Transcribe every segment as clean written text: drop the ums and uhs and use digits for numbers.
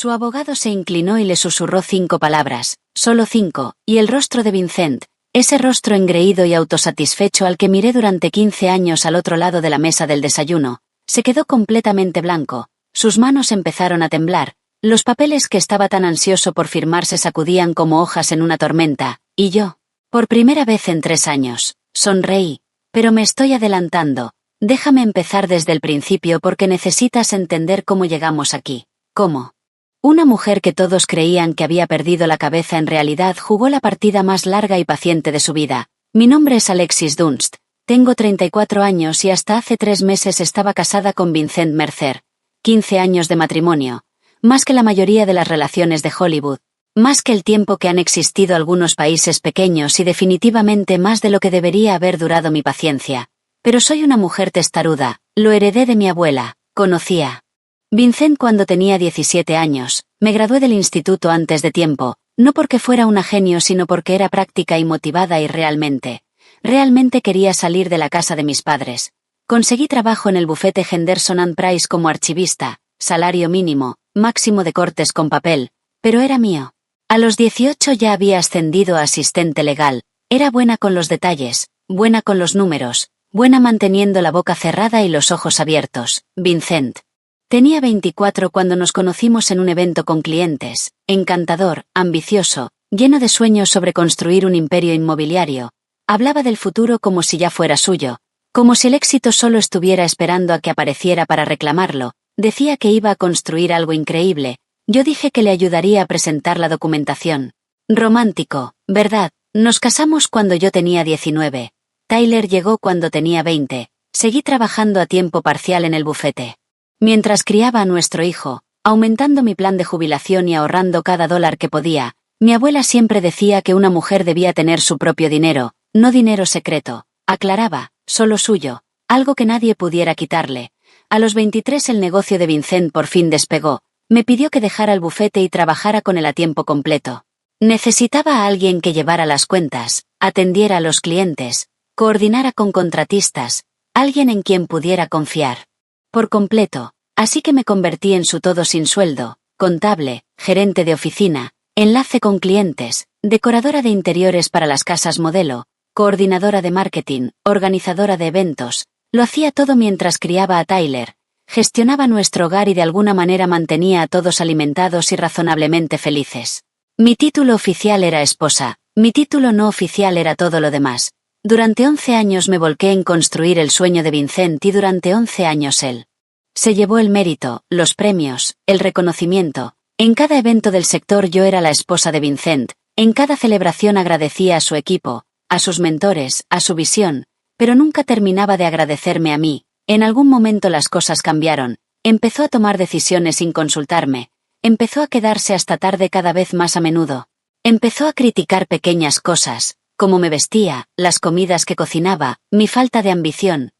Su abogado se inclinó y le susurró 5 palabras, solo 5, y el rostro de Vincent, ese rostro engreído y autosatisfecho al que miré durante 15 años al otro lado de la mesa del desayuno, se quedó completamente blanco, sus manos empezaron a temblar, los papeles que estaba tan ansioso por firmar se sacudían como hojas en una tormenta, y yo, por primera vez en 3 años, sonreí. Pero me estoy adelantando, déjame empezar desde el principio porque necesitas entender cómo llegamos aquí. ¿Cómo? Una mujer que todos creían que había perdido la cabeza en realidad jugó la partida más larga y paciente de su vida. Mi nombre es Alexis Dunst, tengo 34 años y hasta hace 3 meses estaba casada con Vincent Mercer. 15 años de matrimonio, más que la mayoría de las relaciones de Hollywood, más que el tiempo que han existido algunos países pequeños y definitivamente más de lo que debería haber durado mi paciencia. Pero soy una mujer testaruda, lo heredé de mi abuela, conocía. Vincent cuando tenía 17 años, me gradué del instituto antes de tiempo, no porque fuera una genio sino porque era práctica y motivada y realmente quería salir de la casa de mis padres. Conseguí trabajo en el bufete Henderson and Price como archivista, salario mínimo, máximo de cortes con papel, pero era mío. A los 18 ya había ascendido a asistente legal, era buena con los detalles, buena con los números, buena manteniendo la boca cerrada y los ojos abiertos. Vincent. Tenía 24 cuando nos conocimos en un evento con clientes, encantador, ambicioso, lleno de sueños sobre construir un imperio inmobiliario. Hablaba del futuro como si ya fuera suyo, como si el éxito solo estuviera esperando a que apareciera para reclamarlo. Decía que iba a construir algo increíble. Yo dije que le ayudaría a presentar la documentación. Romántico, ¿verdad? Nos casamos cuando yo tenía 19. Tyler llegó cuando tenía 20. Seguí trabajando a tiempo parcial en el bufete. Mientras criaba a nuestro hijo, aumentando mi plan de jubilación y ahorrando cada dólar que podía, mi abuela siempre decía que una mujer debía tener su propio dinero, no dinero secreto, aclaraba, solo suyo, algo que nadie pudiera quitarle. A los 23 el negocio de Vincent por fin despegó, me pidió que dejara el bufete y trabajara con él a tiempo completo. Necesitaba a alguien que llevara las cuentas, atendiera a los clientes, coordinara con contratistas, alguien en quien pudiera confiar. Por completo, así que me convertí en su todo sin sueldo, contable, gerente de oficina, enlace con clientes, decoradora de interiores para las casas modelo, coordinadora de marketing, organizadora de eventos. Lo hacía todo mientras criaba a Tyler, gestionaba nuestro hogar y de alguna manera mantenía a todos alimentados y razonablemente felices. Mi título oficial era esposa, mi título no oficial era todo lo demás. Durante 11 años me volqué en construir el sueño de Vincent y durante 11 años él se llevó el mérito, los premios, el reconocimiento. En cada evento del sector yo era la esposa de Vincent, en cada celebración agradecía a su equipo, a sus mentores, a su visión, pero nunca terminaba de agradecerme a mí. En algún momento las cosas cambiaron, empezó a tomar decisiones sin consultarme, empezó a quedarse hasta tarde cada vez más a menudo, empezó a criticar pequeñas cosas, cómo me vestía, las comidas que cocinaba, mi falta de ambición,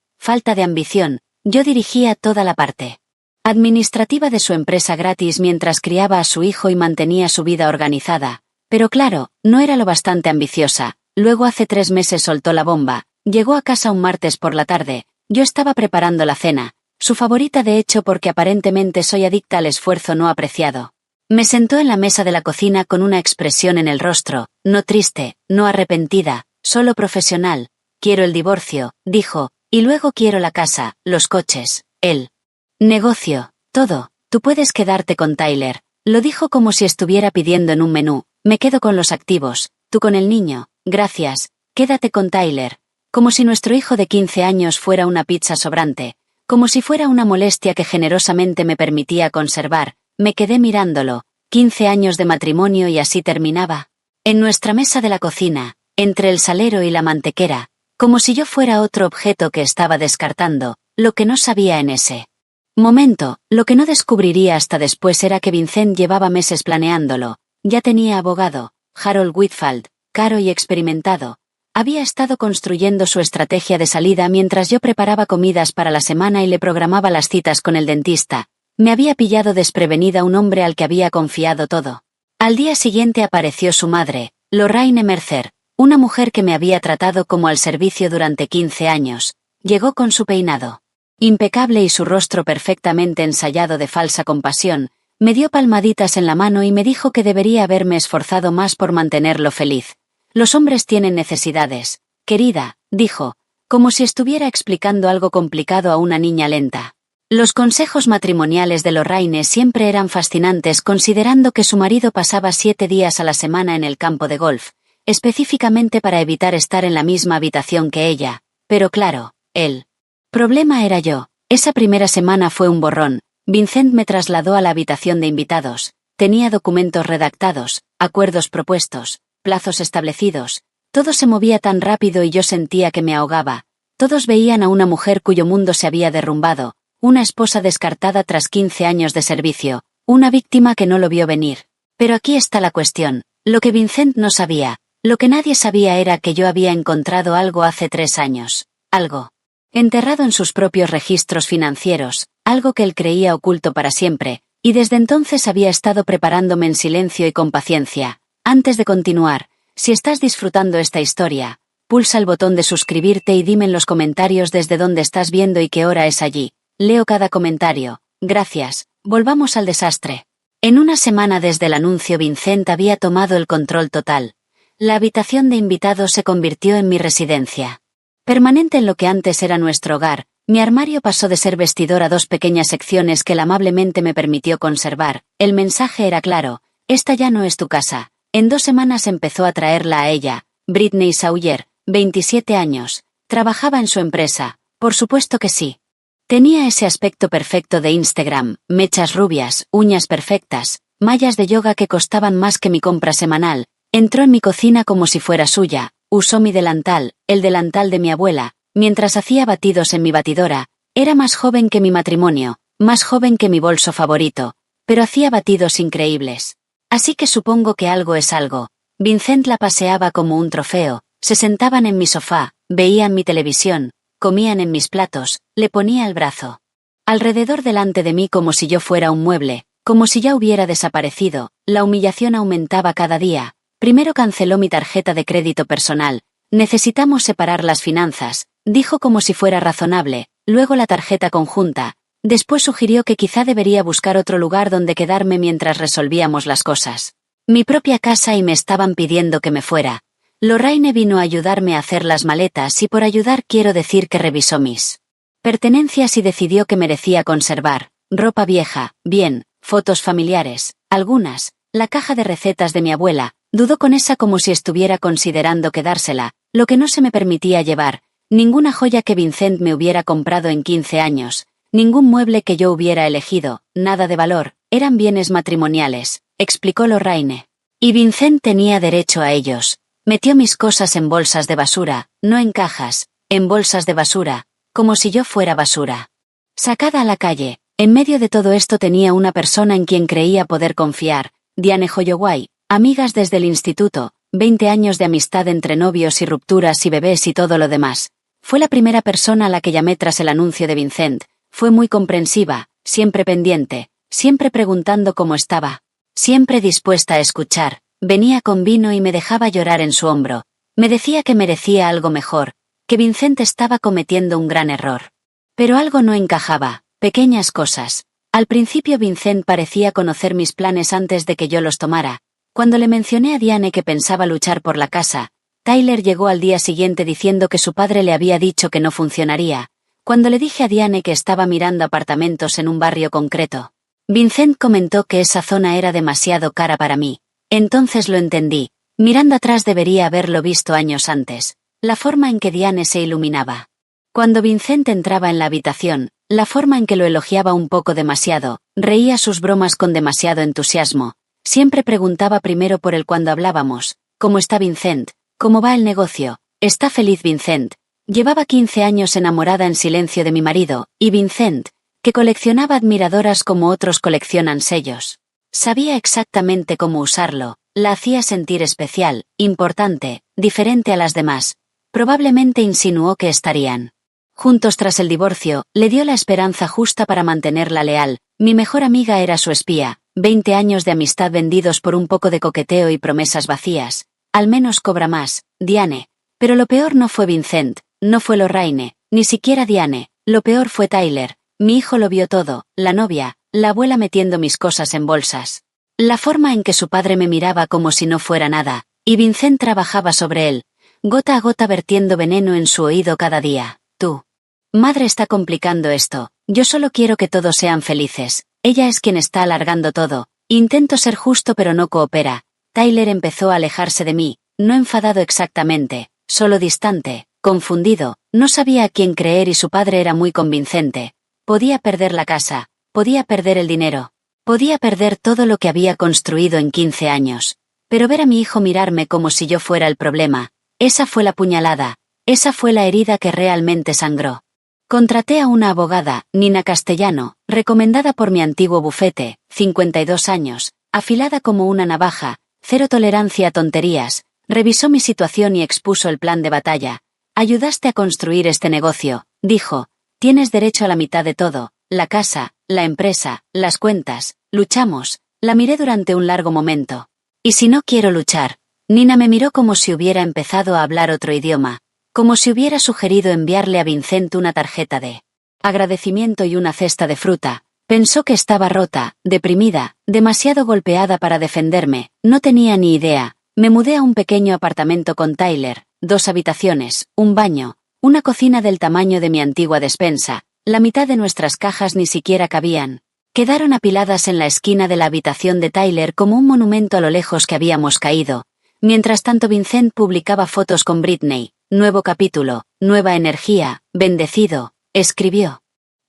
yo dirigía toda la parte administrativa de su empresa gratis mientras criaba a su hijo y mantenía su vida organizada, pero claro, no era lo bastante ambiciosa. Luego hace 3 meses soltó la bomba, llegó a casa un martes por la tarde, yo estaba preparando la cena, su favorita de hecho porque aparentemente soy adicta al esfuerzo no apreciado. Me sentó en la mesa de la cocina con una expresión en el rostro, no triste, no arrepentida, solo profesional. Quiero el divorcio, dijo, y luego quiero la casa, los coches, el negocio, todo. Tú puedes quedarte con Tyler. Lo dijo como si estuviera pidiendo en un menú. Me quedo con los activos, tú con el niño, gracias, quédate con Tyler. Como si nuestro hijo de 15 años fuera una pizza sobrante, como si fuera una molestia que generosamente me permitía conservar. Me quedé mirándolo, 15 años de matrimonio y así terminaba. En nuestra mesa de la cocina, entre el salero y la mantequera, como si yo fuera otro objeto que estaba descartando, lo que no sabía en ese momento, lo que no descubriría hasta después era que Vincent llevaba meses planeándolo, ya tenía abogado, Harold Whitfield, caro y experimentado. Había estado construyendo su estrategia de salida mientras yo preparaba comidas para la semana y le programaba las citas con el dentista. Me había pillado desprevenida un hombre al que había confiado todo. Al día siguiente apareció su madre, Lorraine Mercer, una mujer que me había tratado como al servicio durante 15 años. Llegó con su peinado impecable y su rostro perfectamente ensayado de falsa compasión. Me dio palmaditas en la mano y me dijo que debería haberme esforzado más por mantenerlo feliz. Los hombres tienen necesidades, querida, dijo, como si estuviera explicando algo complicado a una niña lenta. Los consejos matrimoniales de Lorraine siempre eran fascinantes, considerando que su marido pasaba 7 días a la semana en el campo de golf, específicamente para evitar estar en la misma habitación que ella. Pero claro, el problema era yo. Esa primera semana fue un borrón. Vincent me trasladó a la habitación de invitados. Tenía documentos redactados, acuerdos propuestos, plazos establecidos. Todo se movía tan rápido y yo sentía que me ahogaba. Todos veían a una mujer cuyo mundo se había derrumbado, una esposa descartada tras 15 años de servicio, una víctima que no lo vio venir. Pero aquí está la cuestión. Lo que Vincent no sabía, lo que nadie sabía era que yo había encontrado algo hace 3 años. Algo enterrado en sus propios registros financieros, algo que él creía oculto para siempre, y desde entonces había estado preparándome en silencio y con paciencia. Antes de continuar, si estás disfrutando esta historia, pulsa el botón de suscribirte y dime en los comentarios desde dónde estás viendo y qué hora es allí. Leo cada comentario. Gracias. Volvamos al desastre. En una semana desde el anuncio, Vincent había tomado el control total. La habitación de invitados se convirtió en mi residencia permanente en lo que antes era nuestro hogar. Mi armario pasó de ser vestidor a 2 pequeñas secciones que él amablemente me permitió conservar. El mensaje era claro: esta ya no es tu casa. En 2 semanas empezó a traerla a ella. Britney Sawyer, 27 años. Trabajaba en su empresa. Por supuesto que sí. Tenía ese aspecto perfecto de Instagram, mechas rubias, uñas perfectas, mallas de yoga que costaban más que mi compra semanal. Entró en mi cocina como si fuera suya. Usó mi delantal, el delantal de mi abuela, mientras hacía batidos en mi batidora. Era más joven que mi matrimonio, más joven que mi bolso favorito, pero hacía batidos increíbles. Así que supongo que algo es algo. Vincent la paseaba como un trofeo, se sentaban en mi sofá, veían mi televisión, comían en mis platos, le ponía el brazo alrededor delante de mí como si yo fuera un mueble, como si ya hubiera desaparecido. La humillación aumentaba cada día. Primero canceló mi tarjeta de crédito personal. Necesitamos separar las finanzas, dijo como si fuera razonable. Luego la tarjeta conjunta. Después sugirió que quizá debería buscar otro lugar donde quedarme mientras resolvíamos las cosas. Mi propia casa, y me estaban pidiendo que me fuera. Lorraine vino a ayudarme a hacer las maletas, y por ayudar quiero decir que revisó mis pertenencias y decidió que merecía conservar. Ropa vieja, bien, fotos familiares, algunas, la caja de recetas de mi abuela. Dudó con esa como si estuviera considerando quedársela, lo que no se me permitía llevar. Ninguna joya que Vincent me hubiera comprado en 15 años, ningún mueble que yo hubiera elegido, nada de valor, eran bienes matrimoniales, explicó Lorraine. Y Vincent tenía derecho a ellos. Metió mis cosas en bolsas de basura, no en cajas, en bolsas de basura, como si yo fuera basura. Sacada a la calle, en medio de todo esto tenía una persona en quien creía poder confiar, Diane Holloway. Amigas desde el instituto, 20 años de amistad entre novios y rupturas y bebés y todo lo demás. Fue la primera persona a la que llamé tras el anuncio de Vincent. Fue muy comprensiva, siempre pendiente, siempre preguntando cómo estaba, siempre dispuesta a escuchar. Venía con vino y me dejaba llorar en su hombro. Me decía que merecía algo mejor, que Vincent estaba cometiendo un gran error. Pero algo no encajaba, pequeñas cosas. Al principio Vincent parecía conocer mis planes antes de que yo los tomara. Cuando le mencioné a Diane que pensaba luchar por la casa, Tyler llegó al día siguiente diciendo que su padre le había dicho que no funcionaría. Cuando le dije a Diane que estaba mirando apartamentos en un barrio concreto, Vincent comentó que esa zona era demasiado cara para mí. Entonces lo entendí. Mirando atrás debería haberlo visto años antes. La forma en que Diane se iluminaba cuando Vincent entraba en la habitación, la forma en que lo elogiaba un poco demasiado, reía sus bromas con demasiado entusiasmo. Siempre preguntaba primero por él cuando hablábamos. ¿Cómo está Vincent? ¿Cómo va el negocio? ¿Está feliz Vincent? Llevaba 15 años enamorada en silencio de mi marido, y Vincent, que coleccionaba admiradoras como otros coleccionan sellos. Sabía exactamente cómo usarlo, la hacía sentir especial, importante, diferente a las demás. Probablemente insinuó que estarían juntos tras el divorcio. Le dio la esperanza justa para mantenerla leal. Mi mejor amiga era su espía. 20 años de amistad vendidos por un poco de coqueteo y promesas vacías. Al menos cobra más, Diane. Pero lo peor no fue Vincent, no fue Lorraine, ni siquiera Diane. Lo peor fue Tyler. Mi hijo lo vio todo, la novia, la abuela metiendo mis cosas en bolsas. La forma en que su padre me miraba como si no fuera nada, y Vincent trabajaba sobre él, gota a gota vertiendo veneno en su oído cada día. Tú. Madre está complicando esto, yo solo quiero que todos sean felices, ella es quien está alargando todo, intento ser justo pero no coopera. Tyler empezó a alejarse de mí, no enfadado exactamente, solo distante, confundido, no sabía a quién creer y su padre era muy convincente. Podía perder la casa, podía perder el dinero, podía perder todo lo que había construido en 15 años. Pero ver a mi hijo mirarme como si yo fuera el problema, esa fue la puñalada, esa fue la herida que realmente sangró. Contraté a una abogada, Nina Castellano, recomendada por mi antiguo bufete, 52 años, afilada como una navaja, cero tolerancia a tonterías, revisó mi situación y expuso el plan de batalla. Ayudaste a construir este negocio, dijo, tienes derecho a la mitad de todo, la casa, la empresa, las cuentas, luchamos, la miré durante un largo momento. ¿Y si no quiero luchar? Nina me miró como si hubiera empezado a hablar otro idioma, como si hubiera sugerido enviarle a Vincent una tarjeta de agradecimiento y una cesta de fruta. Pensó que estaba rota, deprimida, demasiado golpeada para defenderme, no tenía ni idea. Me mudé a un pequeño apartamento con Tyler, 2 habitaciones, un baño, una cocina del tamaño de mi antigua despensa, la mitad de nuestras cajas ni siquiera cabían. Quedaron apiladas en la esquina de la habitación de Tyler como un monumento a lo lejos que habíamos caído. Mientras tanto Vincent publicaba fotos con Britney, nuevo capítulo, nueva energía, bendecido, escribió.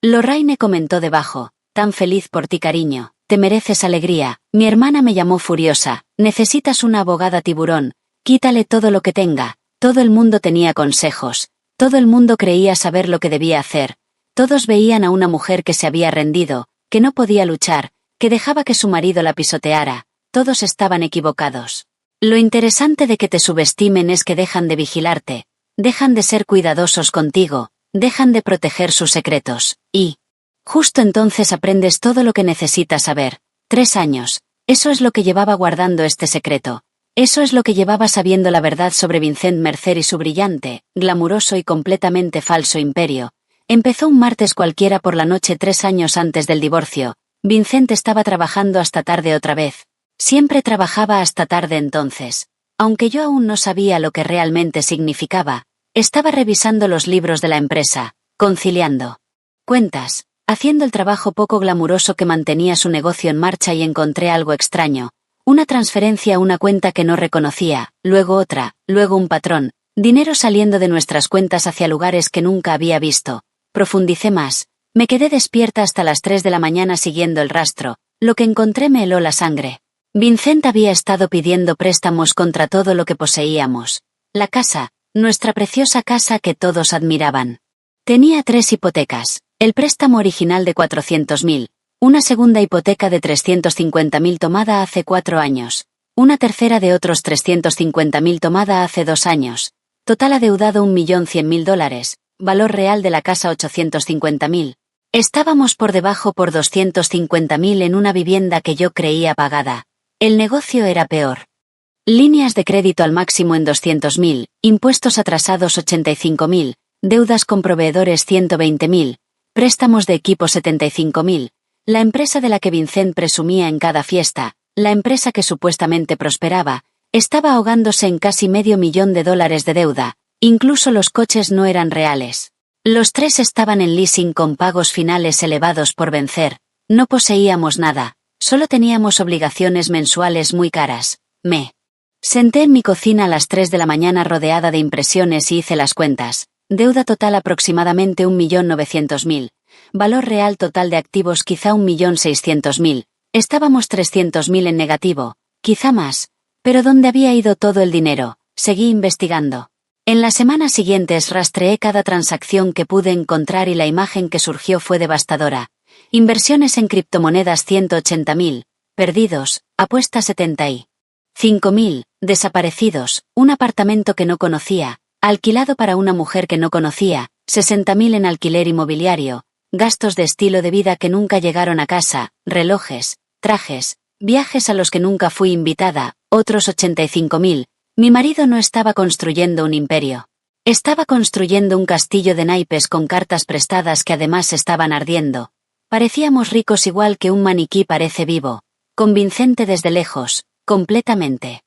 Lorraine comentó debajo, tan feliz por ti cariño, te mereces alegría, mi hermana me llamó furiosa, necesitas una abogada tiburón, quítale todo lo que tenga, todo el mundo tenía consejos, todo el mundo creía saber lo que debía hacer, todos veían a una mujer que se había rendido, que no podía luchar, que dejaba que su marido la pisoteara, todos estaban equivocados. Lo interesante de que te subestimen es que dejan de vigilarte, dejan de ser cuidadosos contigo, dejan de proteger sus secretos, y justo entonces aprendes todo lo que necesitas saber. 3 años, eso es lo que llevaba guardando este secreto, eso es lo que llevaba sabiendo la verdad sobre Vincent Mercer y su brillante, glamuroso y completamente falso imperio. Empezó un martes cualquiera por la noche 3 años antes del divorcio. Vincent estaba trabajando hasta tarde otra vez. Siempre trabajaba hasta tarde entonces. Aunque yo aún no sabía lo que realmente significaba, estaba revisando los libros de la empresa, conciliando cuentas, haciendo el trabajo poco glamuroso que mantenía su negocio en marcha y encontré algo extraño. Una transferencia a una cuenta que no reconocía, luego otra, luego un patrón, dinero saliendo de nuestras cuentas hacia lugares que nunca había visto. Profundicé más. Me quedé despierta hasta las 3 de la mañana siguiendo el rastro. Lo que encontré me heló la sangre. Vincent había estado pidiendo préstamos contra todo lo que poseíamos. La casa, nuestra preciosa casa que todos admiraban. Tenía 3 hipotecas. El préstamo original de 400.000, una segunda hipoteca de 350.000 tomada hace 4 años, una tercera de otros 350.000 tomada hace 2 años. Total adeudado $1.100.000. Valor real de la casa 850.000. Estábamos por debajo por 250.000 en una vivienda que yo creía pagada. El negocio era peor. Líneas de crédito al máximo en 200.000, impuestos atrasados 85.000, deudas con proveedores 120.000, préstamos de equipo 75.000, la empresa de la que Vincent presumía en cada fiesta, la empresa que supuestamente prosperaba, estaba ahogándose en casi $500.000 de deuda. Incluso los coches no eran reales. Los 3 estaban en leasing con pagos finales elevados por vencer. No poseíamos nada, solo teníamos obligaciones mensuales muy caras. Me senté en mi cocina a las 3 de la mañana rodeada de impresiones y hice las cuentas. Deuda total aproximadamente 1.900.000. Valor real total de activos quizá 1.600.000. Estábamos 300.000 en negativo, quizá más. Pero ¿dónde había ido todo el dinero? Seguí investigando. En las semanas siguientes rastreé cada transacción que pude encontrar y la imagen que surgió fue devastadora. Inversiones en criptomonedas 180.000, perdidos, apuestas 75.000, desaparecidos, un apartamento que no conocía, alquilado para una mujer que no conocía, 60.000 en alquiler inmobiliario, gastos de estilo de vida que nunca llegaron a casa, relojes, trajes, viajes a los que nunca fui invitada, otros 85.000. Mi marido no estaba construyendo un imperio. Estaba construyendo un castillo de naipes con cartas prestadas que además estaban ardiendo. Parecíamos ricos igual que un maniquí parece vivo, convincente desde lejos, completamente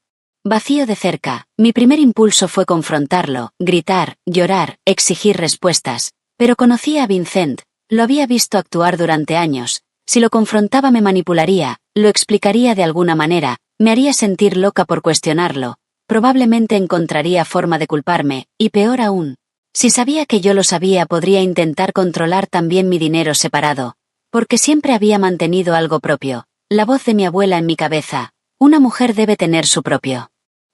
vacío de cerca. Mi primer impulso fue confrontarlo, gritar, llorar, exigir respuestas, pero conocía a Vincent, lo había visto actuar durante años. Si lo confrontaba me manipularía, lo explicaría de alguna manera, me haría sentir loca por cuestionarlo, probablemente encontraría forma de culparme, y peor aún, si sabía que yo lo sabía podría intentar controlar también mi dinero separado, porque siempre había mantenido algo propio, la voz de mi abuela en mi cabeza, una mujer debe tener su propio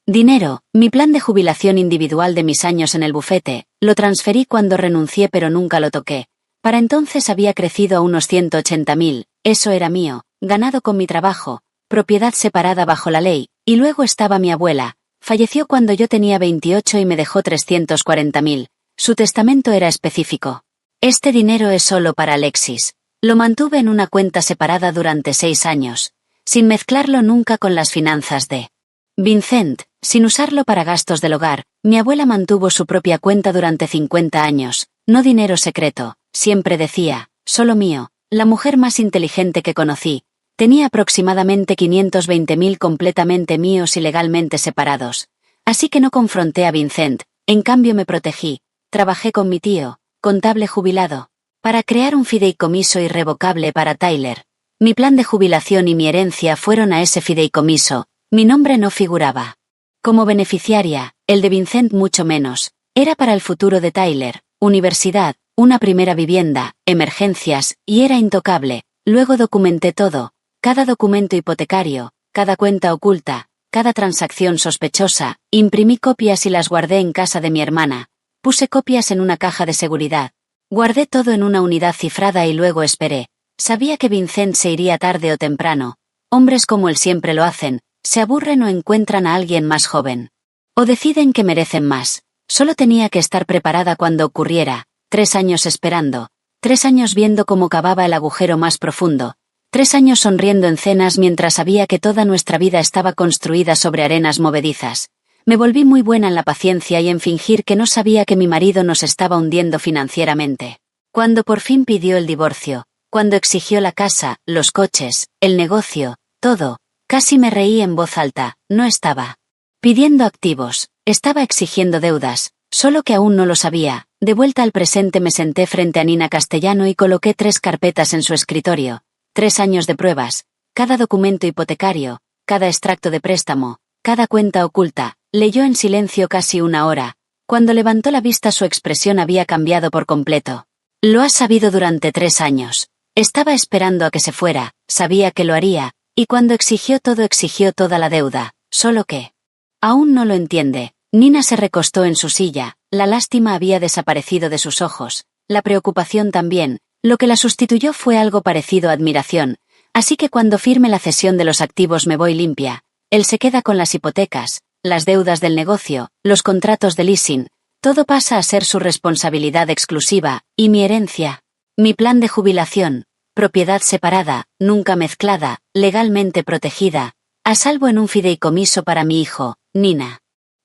dinero. Mi plan de jubilación individual de mis años en el bufete, lo transferí cuando renuncié pero nunca lo toqué. Para entonces había crecido a unos 180.000, eso era mío, ganado con mi trabajo, propiedad separada bajo la ley, y luego estaba mi abuela, falleció cuando yo tenía 28 y me dejó 340.000, su testamento era específico. Este dinero es solo para Alexis. Lo mantuve en una cuenta separada durante 6 años, sin mezclarlo nunca con las finanzas de Vincent, sin usarlo para gastos del hogar. Mi abuela mantuvo su propia cuenta durante 50 años, no dinero secreto, siempre decía, solo mío, la mujer más inteligente que conocí, tenía aproximadamente 520.000 completamente míos y legalmente separados. Así que no confronté a Vincent, en cambio me protegí, trabajé con mi tío, contable jubilado, para crear un fideicomiso irrevocable para Tyler. Mi plan de jubilación y mi herencia fueron a ese fideicomiso, mi nombre no figuraba como beneficiaria, el de Vincent mucho menos, era para el futuro de Tyler, universidad, una primera vivienda, emergencias, y era intocable. Luego documenté todo, cada documento hipotecario, cada cuenta oculta, cada transacción sospechosa, imprimí copias y las guardé en casa de mi hermana, puse copias en una caja de seguridad, guardé todo en una unidad cifrada y luego esperé. Sabía que Vincent se iría tarde o temprano, hombres como él siempre lo hacen, se aburren o encuentran a alguien más joven. O deciden que merecen más. Solo tenía que estar preparada cuando ocurriera. 3 años esperando. 3 años viendo cómo cavaba el agujero más profundo. 3 años sonriendo en cenas mientras sabía que toda nuestra vida estaba construida sobre arenas movedizas. Me volví muy buena en la paciencia y en fingir que no sabía que mi marido nos estaba hundiendo financieramente. Cuando por fin pidió el divorcio, cuando exigió la casa, los coches, el negocio, todo, casi me reí en voz alta. No estaba pidiendo activos, estaba exigiendo deudas, solo que aún no lo sabía. De vuelta al presente me senté frente a Nina Castellano y coloqué 3 carpetas en su escritorio, 3 años de pruebas, cada documento hipotecario, cada extracto de préstamo, cada cuenta oculta. Leyó en silencio casi 1 hora. Cuando levantó la vista su expresión había cambiado por completo. Lo has sabido durante 3 años. Estaba esperando a que se fuera, sabía que lo haría, y cuando exigió toda la deuda, solo que aún no lo entiende. Nina se recostó en su silla, la lástima había desaparecido de sus ojos, la preocupación también, lo que la sustituyó fue algo parecido a admiración, así que cuando firme la cesión de los activos me voy limpia, él se queda con las hipotecas, las deudas del negocio, los contratos de leasing, todo pasa a ser su responsabilidad exclusiva, y mi herencia, mi plan de jubilación, propiedad separada, nunca mezclada, legalmente protegida, a salvo en un fideicomiso para mi hijo, Nina.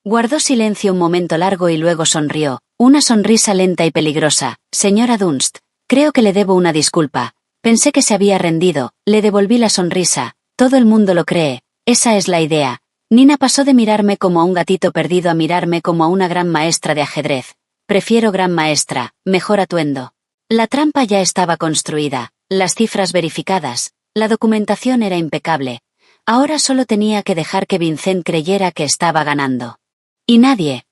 Guardó silencio un momento largo y luego sonrió, una sonrisa lenta y peligrosa. Señora Dunst, creo que le debo una disculpa. Pensé que se había rendido, le devolví la sonrisa. Todo el mundo lo cree, esa es la idea. Nina pasó de mirarme como a un gatito perdido a mirarme como a una gran maestra de ajedrez. Prefiero gran maestra, mejor atuendo. La trampa ya estaba construida, las cifras verificadas, la documentación era impecable. Ahora solo tenía que dejar que Vincent creyera que estaba ganando. Y nadie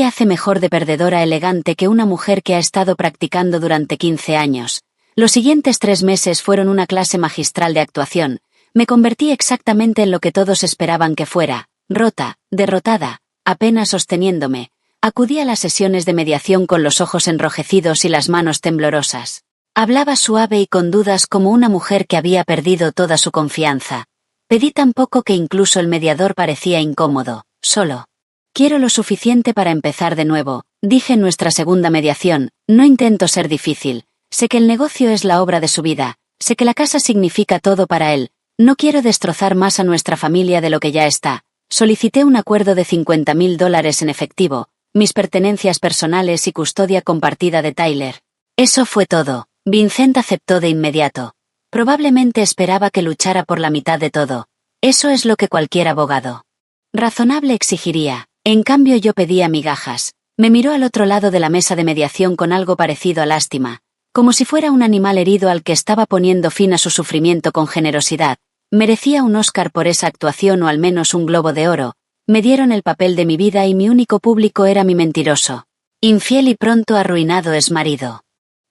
hace mejor de perdedora elegante que una mujer que ha estado practicando durante 15 años. Los siguientes 3 meses fueron una clase magistral de actuación. Me convertí exactamente en lo que todos esperaban que fuera, rota, derrotada, apenas sosteniéndome. Acudí a las sesiones de mediación con los ojos enrojecidos y las manos temblorosas. Hablaba suave y con dudas como una mujer que había perdido toda su confianza. Pedí tan poco que incluso el mediador parecía incómodo, solo. Quiero lo suficiente para empezar de nuevo, dije en nuestra segunda mediación, no intento ser difícil, sé que el negocio es la obra de su vida, sé que la casa significa todo para él, no quiero destrozar más a nuestra familia de lo que ya está. Solicité un acuerdo de $50.000 en efectivo, mis pertenencias personales y custodia compartida de Tyler. Eso fue todo. Vincent aceptó de inmediato. Probablemente esperaba que luchara por la mitad de todo. Eso es lo que cualquier abogado razonable exigiría. En cambio yo pedía migajas. Me miró al otro lado de la mesa de mediación con algo parecido a lástima, como si fuera un animal herido al que estaba poniendo fin a su sufrimiento con generosidad. Merecía un Oscar por esa actuación o al menos un Globo de Oro. Me dieron el papel de mi vida y mi único público era mi mentiroso, infiel y pronto arruinado exmarido.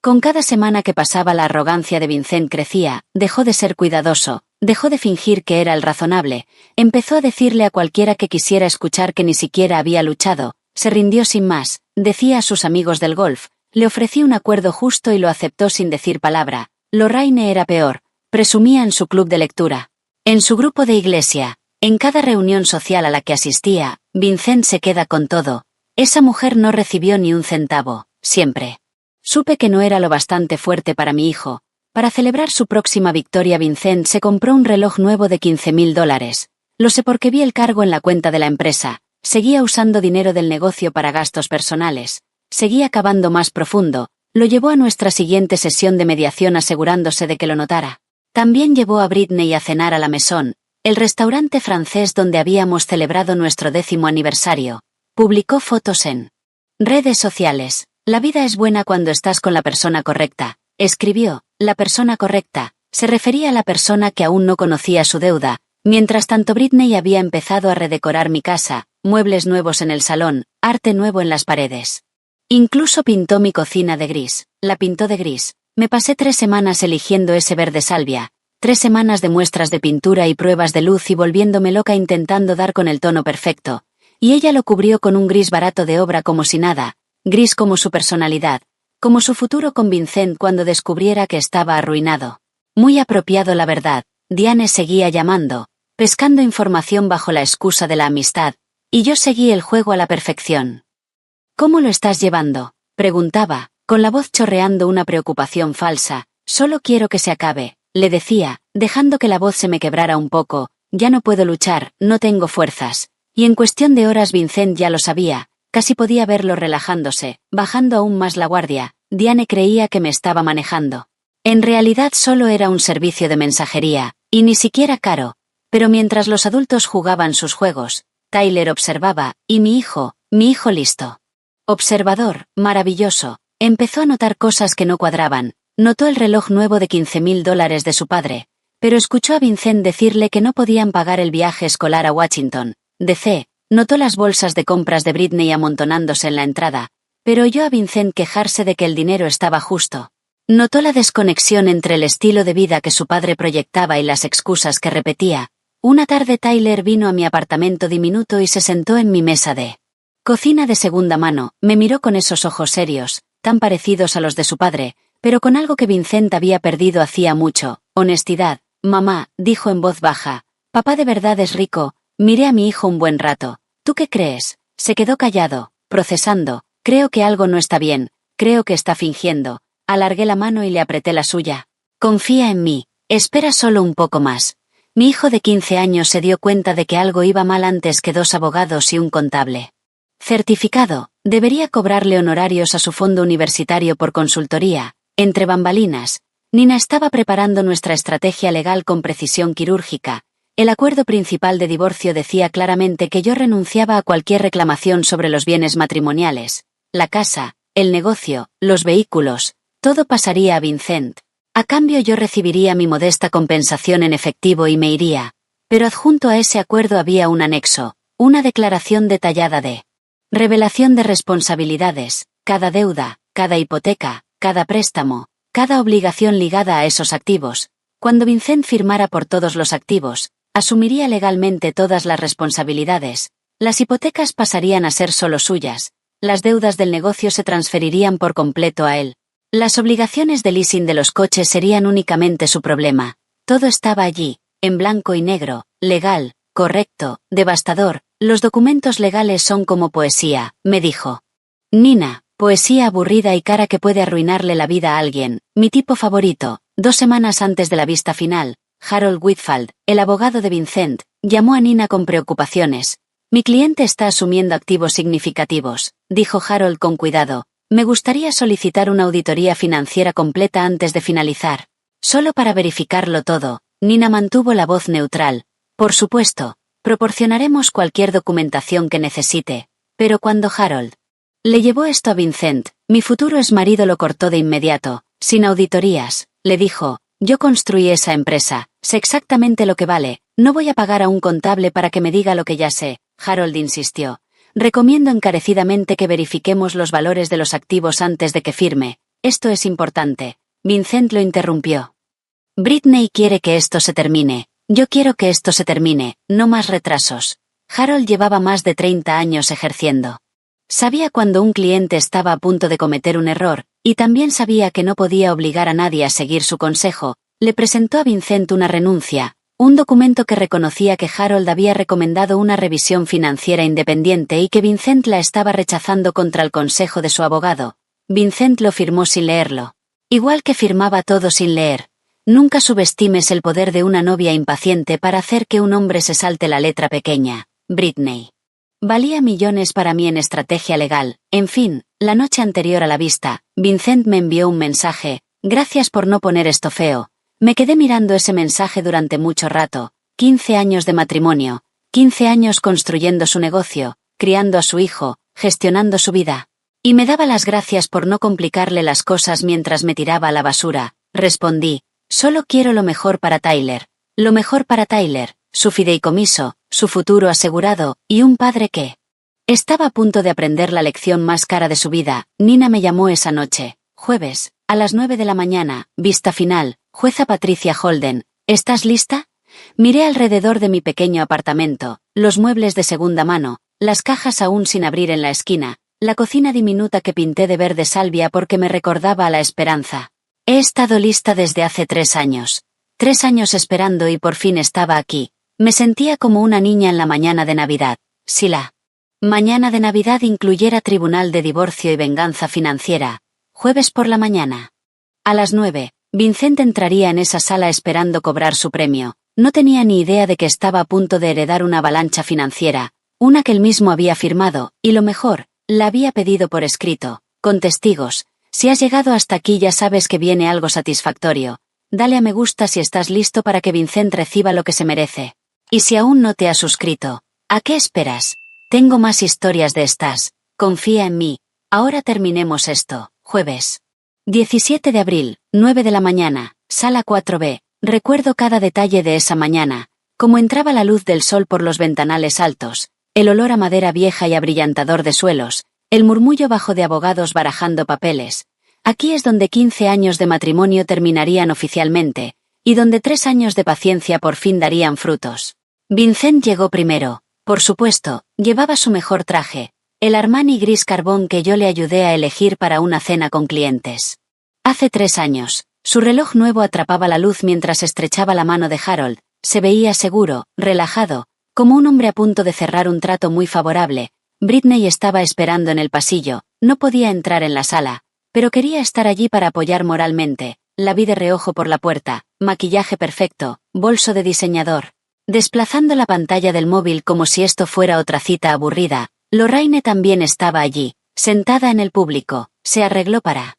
Con cada semana que pasaba la arrogancia de Vincent crecía, dejó de ser cuidadoso, dejó de fingir que era el razonable, empezó a decirle a cualquiera que quisiera escuchar que ni siquiera había luchado, se rindió sin más, decía a sus amigos del golf, le ofrecí un acuerdo justo y lo aceptó sin decir palabra. Lorraine era peor, presumía en su club de lectura, en su grupo de iglesia, en cada reunión social a la que asistía. Vincent se queda con todo. Esa mujer no recibió ni un centavo, siempre. Supe que no era lo bastante fuerte para mi hijo. Para celebrar su próxima victoria Vincent se compró un reloj nuevo de $15,000. Lo sé porque vi el cargo en la cuenta de la empresa. Seguía usando dinero del negocio para gastos personales. Seguía cavando más profundo. Lo llevó a nuestra siguiente sesión de mediación asegurándose de que lo notara. También llevó a Britney a cenar a la Maison, el restaurante francés donde habíamos celebrado nuestro 10º aniversario. Publicó fotos en redes sociales. La vida es buena cuando estás con la persona correcta, escribió. La persona correcta se refería a la persona que aún no conocía su deuda. Mientras tanto Britney había empezado a redecorar mi casa, muebles nuevos en el salón, arte nuevo en las paredes. Incluso pintó mi cocina de gris, la pintó de gris. Me pasé 3 semanas eligiendo ese verde salvia, 3 semanas de muestras de pintura y pruebas de luz y volviéndome loca intentando dar con el tono perfecto. Y ella lo cubrió con un gris barato de obra como si nada, gris como su personalidad, como su futuro con Vincent cuando descubriera que estaba arruinado. Muy apropiado la verdad, Diane seguía llamando, pescando información bajo la excusa de la amistad, y yo seguí el juego a la perfección. ¿Cómo lo estás llevando?, preguntaba, con la voz chorreando una preocupación falsa. Solo quiero que se acabe, le decía, dejando que la voz se me quebrara un poco. Ya no puedo luchar, no tengo fuerzas. Y en cuestión de horas Vincent ya lo sabía. Casi podía verlo relajándose, bajando aún más la guardia. Diane creía que me estaba manejando. En realidad solo era un servicio de mensajería, y ni siquiera caro. Pero mientras los adultos jugaban sus juegos, Tyler observaba, y mi hijo listo. Observador, maravilloso, empezó a notar cosas que no cuadraban. Notó el reloj nuevo de $15,000 de su padre, pero escuchó a Vincent decirle que no podían pagar el viaje escolar a Washington, D.C., notó las bolsas de compras de Britney amontonándose en la entrada, pero oyó a Vincent quejarse de que el dinero estaba justo. Notó la desconexión entre el estilo de vida que su padre proyectaba y las excusas que repetía. Una tarde Tyler vino a mi apartamento diminuto y se sentó en mi mesa de cocina de segunda mano. Me miró con esos ojos serios, tan parecidos a los de su padre, pero con algo que Vincent había perdido hacía mucho: honestidad. Mamá, dijo en voz baja, papá de verdad es rico. Miré a mi hijo un buen rato. ¿Tú qué crees? Se quedó callado, procesando. Creo que algo no está bien, creo que está fingiendo. Alargué la mano y le apreté la suya. Confía en mí, espera solo un poco más. Mi hijo de 15 años se dio cuenta de que algo iba mal antes que 2 abogados y un contable certificado. Debería cobrarle honorarios a su fondo universitario por consultoría. Entre bambalinas, Nina estaba preparando nuestra estrategia legal con precisión quirúrgica. El acuerdo principal de divorcio decía claramente que yo renunciaba a cualquier reclamación sobre los bienes matrimoniales, la casa, el negocio, los vehículos, todo pasaría a Vincent. A cambio yo recibiría mi modesta compensación en efectivo y me iría. Pero adjunto a ese acuerdo había un anexo, una declaración detallada de revelación de responsabilidades, cada deuda, cada hipoteca, cada préstamo, cada obligación ligada a esos activos. Cuando Vincent firmara por todos los activos, asumiría legalmente todas las responsabilidades. Las hipotecas pasarían a ser solo suyas. Las deudas del negocio se transferirían por completo a él. Las obligaciones de leasing de los coches serían únicamente su problema. Todo estaba allí, en blanco y negro, legal, correcto, devastador. Los documentos legales son como poesía, me dijo Nina, poesía aburrida y cara que puede arruinarle la vida a alguien. Mi tipo favorito. 2 semanas antes de la vista final, Harold Whitfield, el abogado de Vincent, llamó a Nina con preocupaciones. Mi cliente está asumiendo activos significativos, dijo Harold con cuidado. Me gustaría solicitar una auditoría financiera completa antes de finalizar. Solo para verificarlo todo, Nina mantuvo la voz neutral. Por supuesto, proporcionaremos cualquier documentación que necesite, pero cuando Harold le llevó esto a Vincent, mi futuro exmarido lo cortó de inmediato, sin auditorías, le dijo, yo construí esa empresa, sé exactamente lo que vale, no voy a pagar a un contable para que me diga lo que ya sé, Harold insistió. Recomiendo encarecidamente que verifiquemos los valores de los activos antes de que firme, esto es importante. Vincent lo interrumpió. Britney quiere que esto se termine, yo quiero que esto se termine, no más retrasos. Harold llevaba más de 30 años ejerciendo. Sabía cuando un cliente estaba a punto de cometer un error, y también sabía que no podía obligar a nadie a seguir su consejo. Le presentó a Vincent una renuncia, un documento que reconocía que Harold había recomendado una revisión financiera independiente y que Vincent la estaba rechazando contra el consejo de su abogado. Vincent lo firmó sin leerlo. Igual que firmaba todo sin leer. Nunca subestimes el poder de una novia impaciente para hacer que un hombre se salte la letra pequeña. Britney. Valía millones para mí en estrategia legal. En fin, la noche anterior a la vista, Vincent me envió un mensaje. Gracias por no poner esto feo. Me quedé mirando ese mensaje durante mucho rato. 15 años de matrimonio. 15 años construyendo su negocio, criando a su hijo, gestionando su vida. Y me daba las gracias por no complicarle las cosas mientras me tiraba a la basura. Respondí, solo quiero lo mejor para Tyler. Lo mejor para Tyler, su fideicomiso, su futuro asegurado, y un padre que estaba a punto de aprender la lección más cara de su vida. Nina me llamó esa noche, jueves, a las 9 de la mañana, vista final, jueza Patricia Holden, ¿estás lista? Miré alrededor de mi pequeño apartamento, los muebles de segunda mano, las cajas aún sin abrir en la esquina, la cocina diminuta que pinté de verde salvia porque me recordaba a la esperanza. He estado lista desde hace 3 años. 3 años esperando y por fin estaba aquí. Me sentía como una niña en la mañana de Navidad. Si la mañana de Navidad incluyera tribunal de divorcio y venganza financiera. Jueves por la mañana. A las 9, Vincent entraría en esa sala esperando cobrar su premio. No tenía ni idea de que estaba a punto de heredar una avalancha financiera, una que él mismo había firmado, y lo mejor, la había pedido por escrito, con testigos. Si has llegado hasta aquí ya sabes que viene algo satisfactorio. Dale a me gusta si estás listo para que Vincent reciba lo que se merece. Y si aún no te has suscrito, ¿a qué esperas? Tengo más historias de estas. Confía en mí. Ahora terminemos esto. Jueves. 17 de abril, 9 de la mañana, sala 4B. Recuerdo cada detalle de esa mañana, como entraba la luz del sol por los ventanales altos, el olor a madera vieja y abrillantador de suelos, el murmullo bajo de abogados barajando papeles. Aquí es donde 15 años de matrimonio terminarían oficialmente, y donde 3 años de paciencia por fin darían frutos. Vincent llegó primero. Por supuesto, llevaba su mejor traje, el Armani gris carbón que yo le ayudé a elegir para una cena con clientes. Hace 3 años, su reloj nuevo atrapaba la luz mientras estrechaba la mano de Harold. Se veía seguro, relajado, como un hombre a punto de cerrar un trato muy favorable. Britney estaba esperando en el pasillo, no podía entrar en la sala, pero quería estar allí para apoyar moralmente. La vi de reojo por la puerta, maquillaje perfecto, bolso de diseñador. Desplazando la pantalla del móvil como si esto fuera otra cita aburrida, Lorraine también estaba allí, sentada en el público. Se arregló para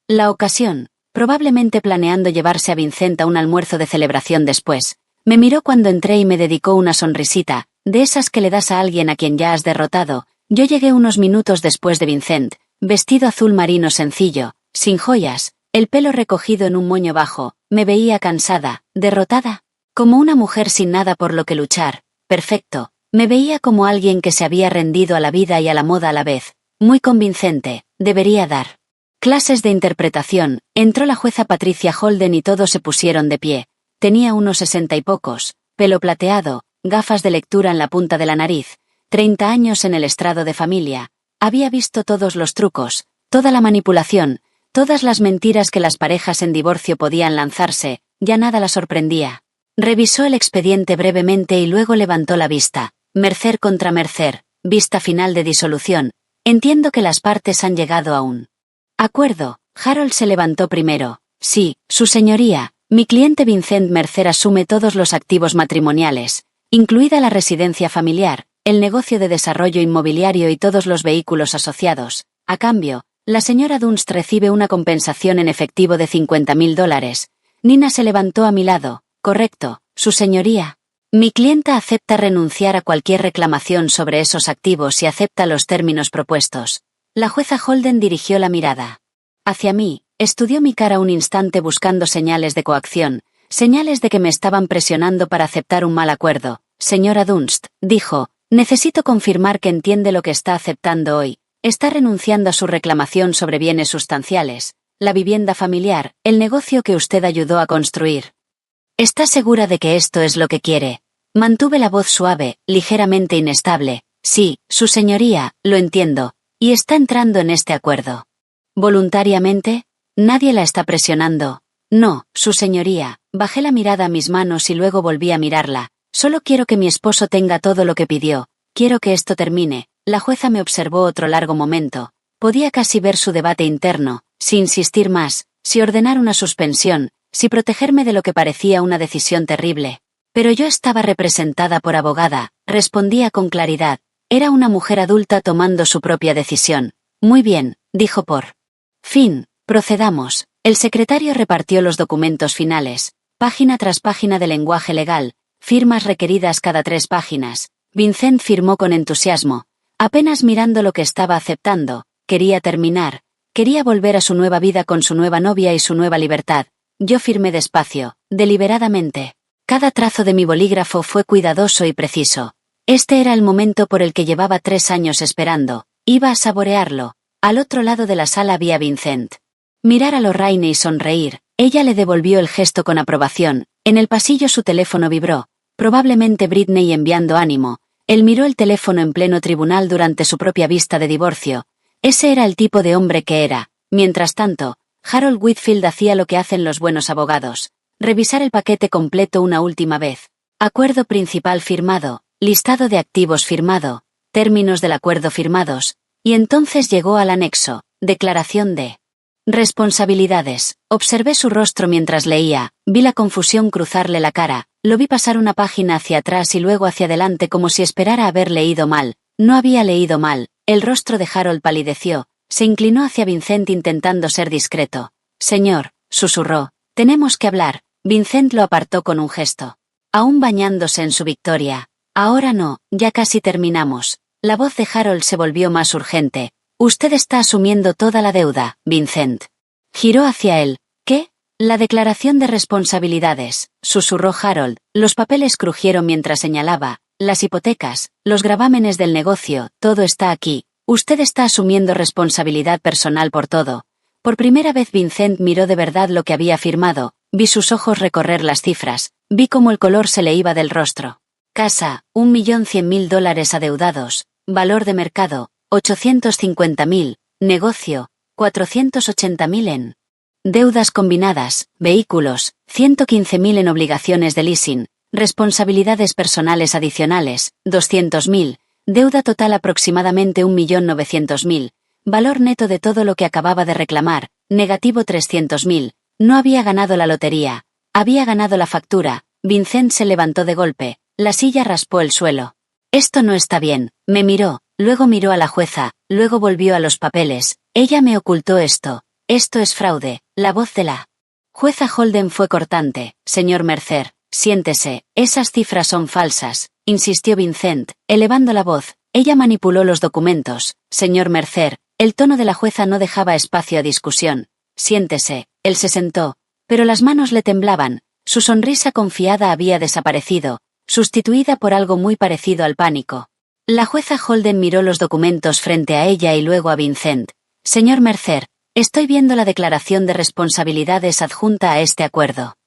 la ocasión, probablemente planeando llevarse a Vincent a un almuerzo de celebración después. Me miró cuando entré y me dedicó una sonrisita, de esas que le das a alguien a quien ya has derrotado. Yo llegué unos minutos después de Vincent, vestido azul marino sencillo, sin joyas, el pelo recogido en un moño bajo. Me veía cansada, derrotada, como una mujer sin nada por lo que luchar. Perfecto, me veía como alguien que se había rendido a la vida y a la moda a la vez. Muy convincente, debería dar clases de interpretación. Entró la jueza Patricia Holden y todos se pusieron de pie. Tenía unos 60 y pocos, pelo plateado, gafas de lectura en la punta de la nariz, 30 años en el estrado de familia. Había visto todos los trucos, toda la manipulación, todas las mentiras que las parejas en divorcio podían lanzarse. Ya nada la sorprendía. Revisó el expediente brevemente y luego levantó la vista. Mercer contra Mercer, vista final de disolución. Entiendo que las partes han llegado a un acuerdo. Harold se levantó primero. Sí, su señoría, mi cliente Vincent Mercer asume todos los activos matrimoniales, incluida la residencia familiar, el negocio de desarrollo inmobiliario y todos los vehículos asociados. A cambio, la señora Dunst recibe una compensación en efectivo de $50.000. Nina se levantó a mi lado. Correcto, su señoría. Mi clienta acepta renunciar a cualquier reclamación sobre esos activos y acepta los términos propuestos. La jueza Holden dirigió la mirada hacia mí, estudió mi cara un instante buscando señales de coacción, señales de que me estaban presionando para aceptar un mal acuerdo. Señora Dunst, dijo, necesito confirmar que entiende lo que está aceptando hoy. Está renunciando a su reclamación sobre bienes sustanciales, la vivienda familiar, el negocio que usted ayudó a construir. ¿Está segura de que esto es lo que quiere? Mantuve la voz suave, ligeramente inestable. Sí, su señoría, lo entiendo, y está entrando en este acuerdo. ¿Voluntariamente? Nadie la está presionando. No, su señoría. Bajé la mirada a mis manos y luego volví a mirarla. Solo quiero que mi esposo tenga todo lo que pidió. Quiero que esto termine. La jueza me observó otro largo momento. Podía casi ver su debate interno, si insistir más, si ordenar una suspensión, si protegerme de lo que parecía una decisión terrible. Pero yo estaba representada por abogada, respondía con claridad. Era una mujer adulta tomando su propia decisión. Muy bien, dijo por fin, procedamos. El secretario repartió los documentos finales, página tras página de lenguaje legal, firmas requeridas cada 3 páginas. Vincent firmó con entusiasmo, apenas mirando lo que estaba aceptando. Quería terminar, quería volver a su nueva vida con su nueva novia y su nueva libertad. Yo firmé despacio, deliberadamente. Cada trazo de mi bolígrafo fue cuidadoso y preciso. Este era el momento por el que llevaba 3 años esperando. Iba a saborearlo. Al otro lado de la sala vi a Vincent mirar a Lorraine y sonreír. Ella le devolvió el gesto con aprobación. En el pasillo su teléfono vibró. Probablemente Britney enviando ánimo. Él miró el teléfono en pleno tribunal durante su propia vista de divorcio. Ese era el tipo de hombre que era. Mientras tanto, Harold Whitfield hacía lo que hacen los buenos abogados. Revisar el paquete completo una última vez. Acuerdo principal firmado, listado de activos firmado, términos del acuerdo firmados, y entonces llegó al anexo, declaración de responsabilidades. Observé su rostro mientras leía, vi la confusión cruzarle la cara, lo vi pasar una página hacia atrás y luego hacia adelante como si esperara haber leído mal. No había leído mal. El rostro de Harold palideció, se inclinó hacia Vincent intentando ser discreto. Señor, susurró, tenemos que hablar. Vincent lo apartó con un gesto. Aún bañándose en su victoria. Ahora no, ya casi terminamos. La voz de Harold se volvió más urgente. Usted está asumiendo toda la deuda, Vincent. Giró hacia él. ¿Qué? La declaración de responsabilidades, susurró Harold. Los papeles crujieron mientras señalaba. Las hipotecas, los gravámenes del negocio, todo está aquí. Usted está asumiendo responsabilidad personal por todo. Por primera vez Vincent miró de verdad lo que había firmado. Vi sus ojos recorrer las cifras. Vi cómo el color se le iba del rostro. Casa, $1.100.000 adeudados. Valor de mercado, 850.000. Negocio, 480.000 en deudas combinadas, vehículos, 115.000 en obligaciones de leasing, responsabilidades personales adicionales, 200.000, deuda total aproximadamente 1.900.000, valor neto de todo lo que acababa de reclamar, negativo 300.000. No había ganado la lotería, había ganado la factura. Vincent se levantó de golpe, la silla raspó el suelo. Esto no está bien, me miró, luego miró a la jueza, luego volvió a los papeles. Ella me ocultó esto. Esto es fraude. La voz de la jueza Holden fue cortante. Señor Mercer, siéntese, esas cifras son falsas, insistió Vincent, elevando la voz. Ella manipuló los documentos. Señor Mercer, el tono de la jueza no dejaba espacio a discusión. Siéntese. Él se sentó, pero las manos le temblaban. Su sonrisa confiada había desaparecido, sustituida por algo muy parecido al pánico. La jueza Holden miró los documentos frente a ella y luego a Vincent. Señor Mercer, estoy viendo la declaración de responsabilidades adjunta a este acuerdo.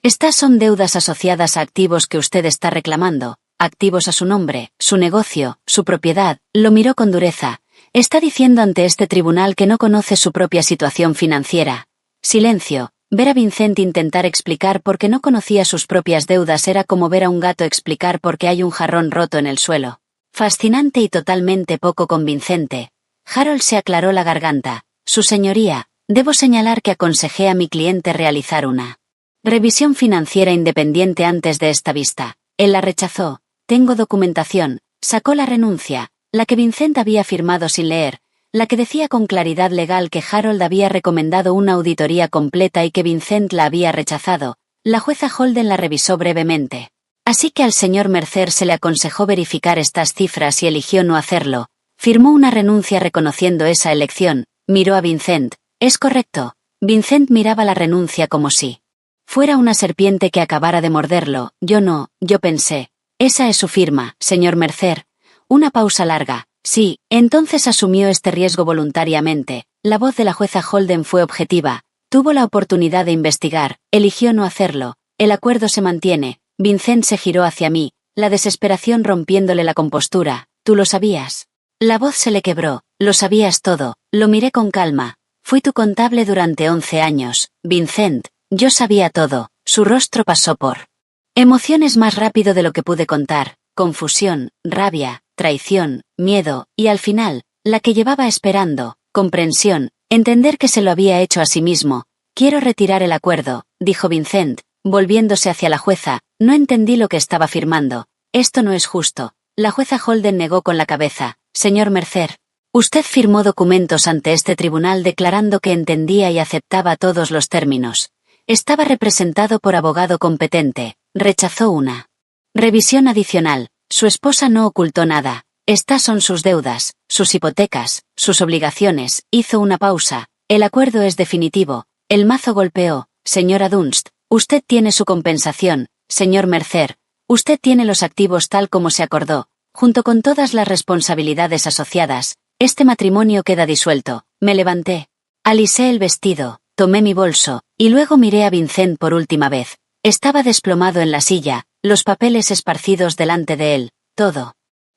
Estas son deudas asociadas a activos que usted está reclamando, activos a su nombre, su negocio, su propiedad. Lo miró con dureza. Está diciendo ante este tribunal que no conoce su propia situación financiera. Silencio. Ver a Vincent intentar explicar por qué no conocía sus propias deudas era como ver a un gato explicar por qué hay un jarrón roto en el suelo. Fascinante y totalmente poco convincente. Harold se aclaró la garganta. Su señoría, debo señalar que aconsejé a mi cliente realizar una revisión financiera independiente antes de esta vista. Él la rechazó. Tengo documentación. Sacó la renuncia, la que Vincent había firmado sin leer. la que decía con claridad legal que Harold había recomendado una auditoría completa y que Vincent la había rechazado. La jueza Holden la revisó brevemente. Así que al señor Mercer se le aconsejó verificar estas cifras y eligió no hacerlo. Firmó una renuncia reconociendo esa elección. Miró a Vincent. ¿Es correcto? Vincent miraba la renuncia como si fuera una serpiente que acabara de morderlo. Yo pensé. Esa es su firma, señor Mercer. Una pausa larga. Sí, entonces asumió este riesgo voluntariamente. La voz de la jueza Holden fue objetiva. Tuvo la oportunidad de investigar. Eligió no hacerlo. El acuerdo se mantiene. Vincent se giró hacia mí, la desesperación rompiéndole la compostura. ¿Tú lo sabías? La voz se le quebró. Lo sabías todo. Lo miré con calma. Fui tu contable durante 11 años, Vincent. Yo sabía todo. Su rostro pasó por emociones más rápido de lo que pude contar. Confusión, rabia, traición, miedo, y al final, la que llevaba esperando, comprensión, entender que se lo había hecho a sí mismo. Quiero retirar el acuerdo, dijo Vincent, volviéndose hacia la jueza. No entendí lo que estaba firmando. Esto no es justo. La jueza Holden negó con la cabeza. Señor Mercer, usted firmó documentos ante este tribunal declarando que entendía y aceptaba todos los términos. Estaba representado por abogado competente. Rechazó una revisión adicional. Su esposa no ocultó nada. Estas son sus deudas, sus hipotecas, sus obligaciones. Hizo una pausa. El acuerdo es definitivo. El mazo golpeó. Señora Dunst, usted tiene su compensación. Señor Mercer, usted tiene los activos tal como se acordó, junto con todas las responsabilidades asociadas. Este matrimonio queda disuelto. Me levanté. Alisé el vestido, tomé mi bolso, y luego miré a Vincent por última vez. Estaba desplomado en la silla, los papeles esparcidos delante de él, todo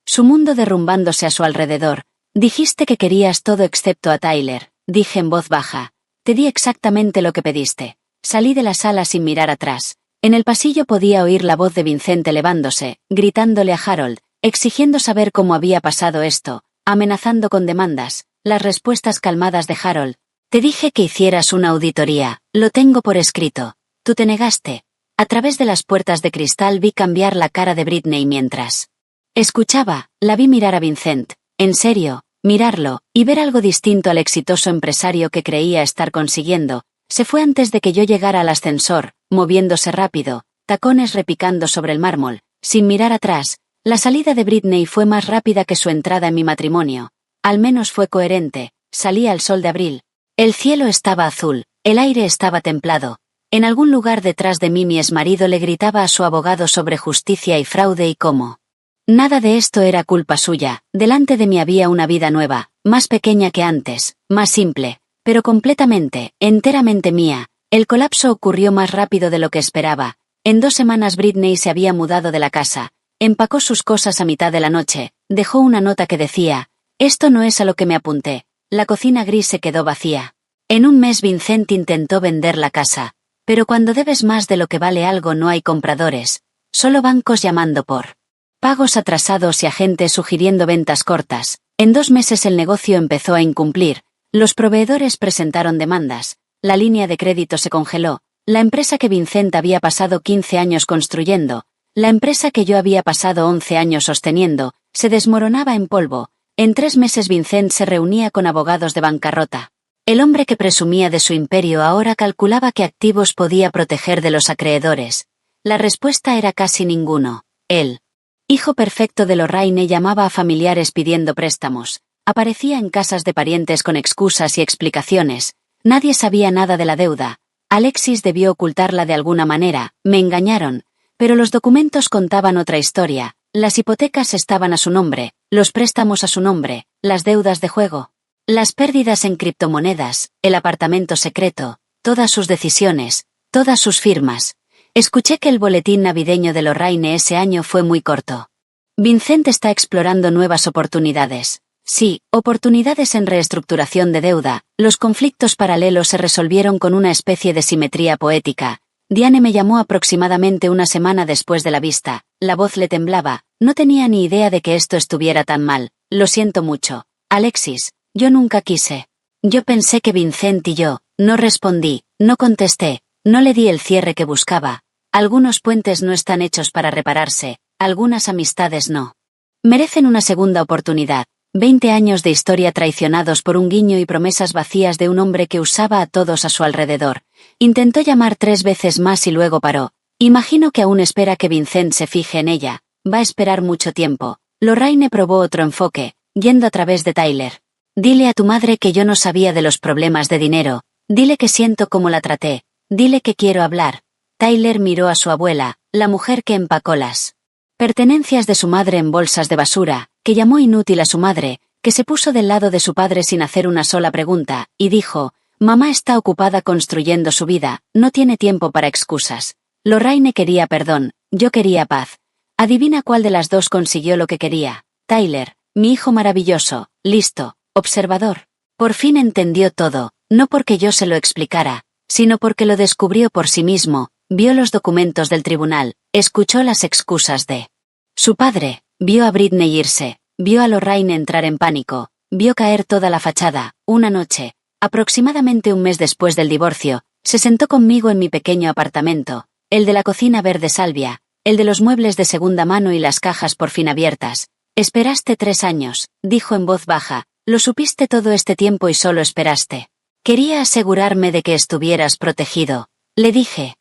su mundo derrumbándose a su alrededor. Dijiste que querías todo excepto a Tyler, dije en voz baja. Te di exactamente lo que pediste. Salí de la sala sin mirar atrás. En el pasillo podía oír la voz de Vincent elevándose, gritándole a Harold, exigiendo saber cómo había pasado esto, amenazando con demandas. Las respuestas calmadas de Harold. Te dije que hicieras una auditoría, lo tengo por escrito. Tú te negaste. A través de las puertas de cristal vi cambiar la cara de Britney mientras escuchaba. La vi mirar a Vincent. En serio, mirarlo, y ver algo distinto al exitoso empresario que creía estar consiguiendo. Se fue antes de que yo llegara al ascensor, moviéndose rápido, tacones repicando sobre el mármol, sin mirar atrás. La salida de Britney fue más rápida que su entrada en mi matrimonio. Al menos fue coherente. Salía al sol de abril. El cielo estaba azul, el aire estaba templado. En algún lugar detrás de mí mi exmarido le gritaba a su abogado sobre justicia y fraude y cómo nada de esto era culpa suya. Delante de mí había una vida nueva, más pequeña que antes, más simple, pero completamente, enteramente mía. El colapso ocurrió más rápido de lo que esperaba. En 2 semanas Britney se había mudado de la casa, empacó sus cosas a mitad de la noche, dejó una nota que decía, esto no es a lo que me apunté. La cocina gris se quedó vacía. En un mes Vincent intentó vender la casa. Pero cuando debes más de lo que vale algo no hay compradores, solo bancos llamando por pagos atrasados y agentes sugiriendo ventas cortas. En 2 meses el negocio empezó a incumplir, los proveedores presentaron demandas, la línea de crédito se congeló, la empresa que Vincent había pasado 15 años construyendo, la empresa que yo había pasado 11 años sosteniendo, se desmoronaba en polvo. En 3 meses Vincent se reunía con abogados de bancarrota. El hombre que presumía de su imperio ahora calculaba qué activos podía proteger de los acreedores. La respuesta era casi ninguno. El hijo perfecto de Lorraine llamaba a familiares pidiendo préstamos. Aparecía en casas de parientes con excusas y explicaciones. Nadie sabía nada de la deuda. Alexis debió ocultarla de alguna manera. Me engañaron. Pero los documentos contaban otra historia. Las hipotecas estaban a su nombre, los préstamos a su nombre, las deudas de juego. Las pérdidas en criptomonedas, el apartamento secreto, todas sus decisiones, todas sus firmas. Escuché que el boletín navideño de Lorraine ese año fue muy corto. Vincent está explorando nuevas oportunidades. Sí, oportunidades en reestructuración de deuda. Los conflictos paralelos se resolvieron con una especie de simetría poética. Diane me llamó aproximadamente una semana después de la vista. La voz le temblaba. No tenía ni idea de que esto estuviera tan mal. Lo siento mucho. Alexis. Yo nunca quise. Yo pensé que Vincent y yo. No respondí, no contesté, no le di el cierre que buscaba. Algunos puentes no están hechos para repararse, algunas amistades no merecen una segunda oportunidad. 20 años de historia traicionados por un guiño y promesas vacías de un hombre que usaba a todos a su alrededor. Intentó llamar 3 veces más y luego paró. Imagino que aún espera que Vincent se fije en ella. Va a esperar mucho tiempo. Lorraine probó otro enfoque, yendo a través de Tyler. Dile a tu madre que yo no sabía de los problemas de dinero. Dile que siento cómo la traté. Dile que quiero hablar. Tyler miró a su abuela, la mujer que empacó las pertenencias de su madre en bolsas de basura, que llamó inútil a su madre, que se puso del lado de su padre sin hacer una sola pregunta, y dijo: «Mamá está ocupada construyendo su vida, no tiene tiempo para excusas». Lorraine quería perdón, yo quería paz. Adivina cuál de las dos consiguió lo que quería. Tyler, mi hijo maravilloso, listo, observador. Por fin entendió todo, no porque yo se lo explicara, sino porque lo descubrió por sí mismo. Vio los documentos del tribunal, escuchó las excusas de su padre, vio a Britney irse, vio a Lorraine entrar en pánico, vio caer toda la fachada. Una noche, aproximadamente un mes después del divorcio, se sentó conmigo en mi pequeño apartamento, el de la cocina verde salvia, el de los muebles de segunda mano y las cajas por fin abiertas. «Esperaste 3 años», dijo en voz baja, «lo supiste todo este tiempo y solo esperaste. Quería asegurarme de que estuvieras protegido», le dije.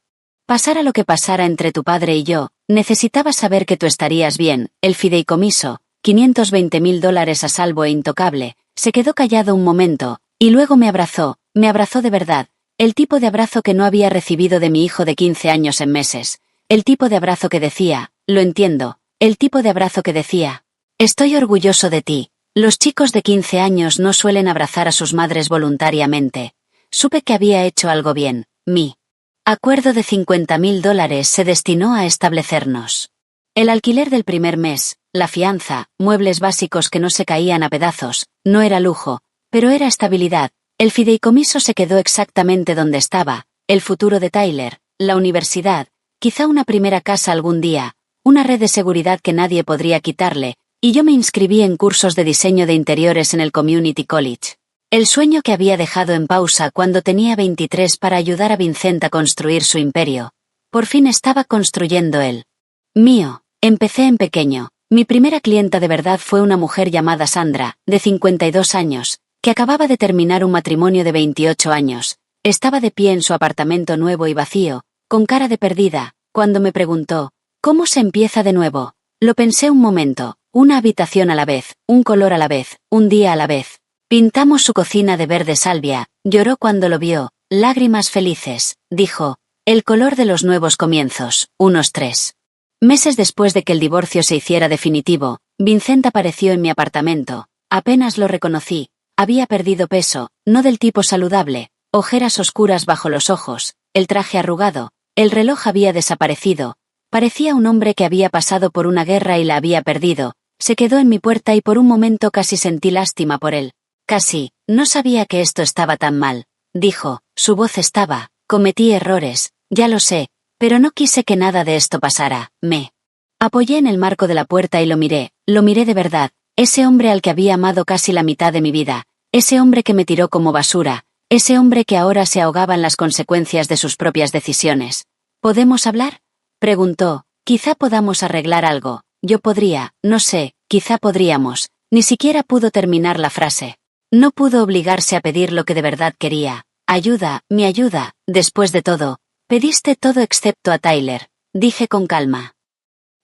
Pasara lo que pasara entre tu padre y yo, necesitaba saber que tú estarías bien. El fideicomiso, $520,000 a salvo e intocable, se quedó callado un momento, y luego me abrazó de verdad, el tipo de abrazo que no había recibido de mi hijo de 15 años en meses, el tipo de abrazo que decía, «lo entiendo», el tipo de abrazo que decía, «estoy orgulloso de ti». Los chicos de 15 años no suelen abrazar a sus madres voluntariamente. Supe que había hecho algo bien. Mi acuerdo de $50,000 se destinó a establecernos el alquiler del primer mes, la fianza, muebles básicos que no se caían a pedazos. No era lujo, pero era estabilidad. El fideicomiso se quedó exactamente donde estaba, el futuro de Tyler, la universidad, quizá una primera casa algún día, una red de seguridad que nadie podría quitarle, y yo me inscribí en cursos de diseño de interiores en el Community College. El sueño que había dejado en pausa cuando tenía 23 para ayudar a Vincent a construir su imperio. Por fin estaba construyendo el mío. Empecé en pequeño. Mi primera clienta de verdad fue una mujer llamada Sandra, de 52 años, que acababa de terminar un matrimonio de 28 años. Estaba de pie en su apartamento nuevo y vacío, con cara de perdida, cuando me preguntó: «¿Cómo se empieza de nuevo?». Lo pensé un momento, una habitación a la vez, un color a la vez, un día a la vez. Pintamos su cocina de verde salvia, lloró cuando lo vio, lágrimas felices, dijo, el color de los nuevos comienzos, unos 3 meses después de que el divorcio se hiciera definitivo. Vincent apareció en mi apartamento, apenas lo reconocí, había perdido peso, no del tipo saludable, ojeras oscuras bajo los ojos, el traje arrugado, el reloj había desaparecido, parecía un hombre que había pasado por una guerra y la había perdido. Se quedó en mi puerta y por un momento casi sentí lástima por él. Casi, no sabía que esto estaba tan mal, dijo, su voz estaba, cometí errores, ya lo sé, pero no quise que nada de esto pasara. Me apoyé en el marco de la puerta y lo miré de verdad, ese hombre al que había amado casi la mitad de mi vida, ese hombre que me tiró como basura, ese hombre que ahora se ahogaba en las consecuencias de sus propias decisiones. ¿Podemos hablar?, preguntó, quizá podamos arreglar algo, yo podría, no sé, quizá podríamos, ni siquiera pudo terminar la frase. No pudo obligarse a pedir lo que de verdad quería. Ayuda, mi ayuda, después de todo. Pediste todo excepto a Tyler, dije con calma.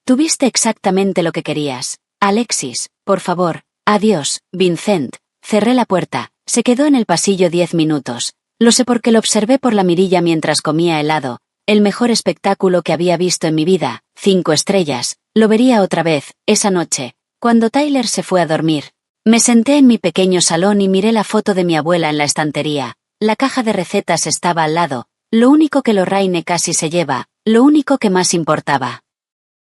Tuviste exactamente lo que querías. Alexis, por favor, adiós, Vincent. Cerré la puerta, se quedó en el pasillo 10 minutos. Lo sé porque lo observé por la mirilla mientras comía helado. El mejor espectáculo que había visto en mi vida, 5 estrellas. Lo vería otra vez, esa noche, cuando Tyler se fue a dormir. Me senté en mi pequeño salón y miré la foto de mi abuela en la estantería. La caja de recetas estaba al lado, lo único que Lorraine casi se lleva, lo único que más importaba.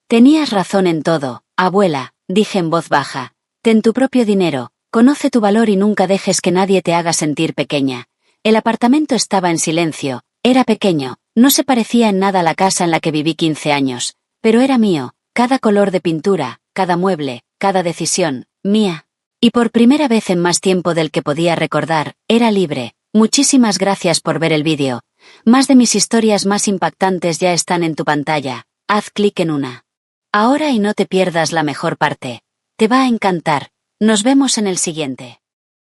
Tenías razón en todo, abuela, dije en voz baja. Ten tu propio dinero, conoce tu valor y nunca dejes que nadie te haga sentir pequeña. El apartamento estaba en silencio, era pequeño, no se parecía en nada a la casa en la que viví 15 años, pero era mío, cada color de pintura, cada mueble, cada decisión, mía. Y por primera vez en más tiempo del que podía recordar, era libre. Muchísimas gracias por ver el vídeo. Más de mis historias más impactantes ya están en tu pantalla. Haz clic en una ahora y no te pierdas la mejor parte. Te va a encantar. Nos vemos en el siguiente.